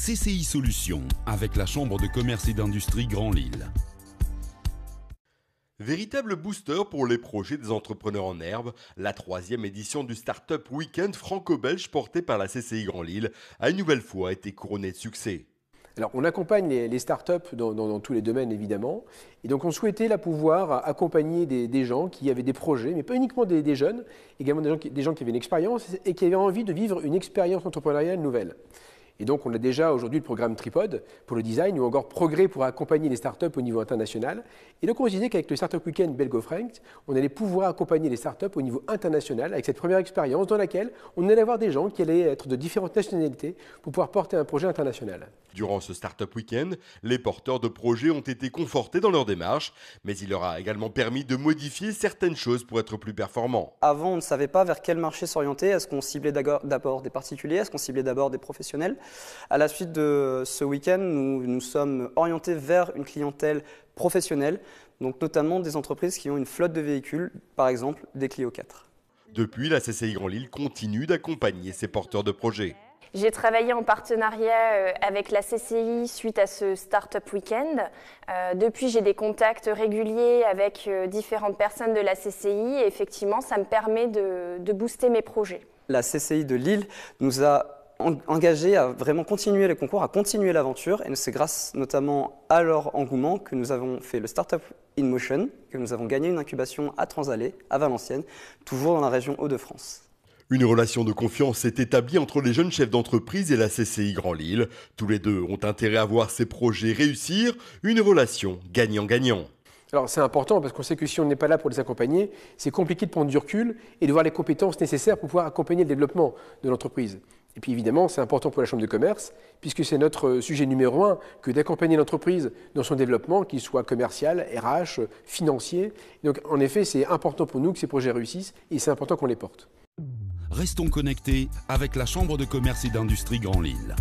CCI Solutions avec la Chambre de commerce et d'industrie Grand Lille. Véritable booster pour les projets des entrepreneurs en herbe, la 3e édition du Startup Weekend franco-belge porté par la CCI Grand Lille a une nouvelle fois été couronnée de succès. Alors, on accompagne les startups dans tous les domaines, évidemment. Et donc, on souhaitait là, pouvoir accompagner des gens qui avaient des projets, mais pas uniquement des jeunes, également des gens qui avaient une expérience et qui avaient envie de vivre une expérience entrepreneuriale nouvelle. Et donc, on a déjà aujourd'hui le programme Tripod pour le design ou encore Progrès pour accompagner les startups au niveau international. Et donc, on se disait qu'avec le Startup Weekend Belgo-Frank, on allait pouvoir accompagner les startups au niveau international avec cette première expérience dans laquelle on allait avoir des gens qui allaient être de différentes nationalités pour pouvoir porter un projet international. Durant ce Startup Weekend, les porteurs de projets ont été confortés dans leur démarche, mais il leur a également permis de modifier certaines choses pour être plus performants. Avant, on ne savait pas vers quel marché s'orienter. Est-ce qu'on ciblait d'abord des particuliers? Est-ce qu'on ciblait d'abord des professionnels? À la suite de ce week-end, nous nous sommes orientés vers une clientèle professionnelle, donc notamment des entreprises qui ont une flotte de véhicules, par exemple des Clio 4. Depuis, la CCI Grand Lille continue d'accompagner ces porteurs de projets. J'ai travaillé en partenariat avec la CCI suite à ce Startup Weekend. Depuis, j'ai des contacts réguliers avec différentes personnes de la CCI et effectivement, ça me permet de booster mes projets. La CCI de Lille nous a engagés à vraiment continuer les concours, à continuer l'aventure. Et c'est grâce notamment à leur engouement que nous avons fait le Startup in Motion, que nous avons gagné une incubation à Transalais, à Valenciennes, toujours dans la région Hauts-de-France. Une relation de confiance s'est établie entre les jeunes chefs d'entreprise et la CCI Grand Lille. Tous les deux ont intérêt à voir ces projets réussir, une relation gagnant-gagnant. Alors c'est important parce qu'on sait que si on n'est pas là pour les accompagner, c'est compliqué de prendre du recul et de voir les compétences nécessaires pour pouvoir accompagner le développement de l'entreprise. Et puis évidemment, c'est important pour la Chambre de commerce, puisque c'est notre sujet numéro 1 que d'accompagner l'entreprise dans son développement, qu'il soit commercial, RH, financier. Donc en effet, c'est important pour nous que ces projets réussissent et c'est important qu'on les porte. Restons connectés avec la Chambre de commerce et d'industrie Grand Lille.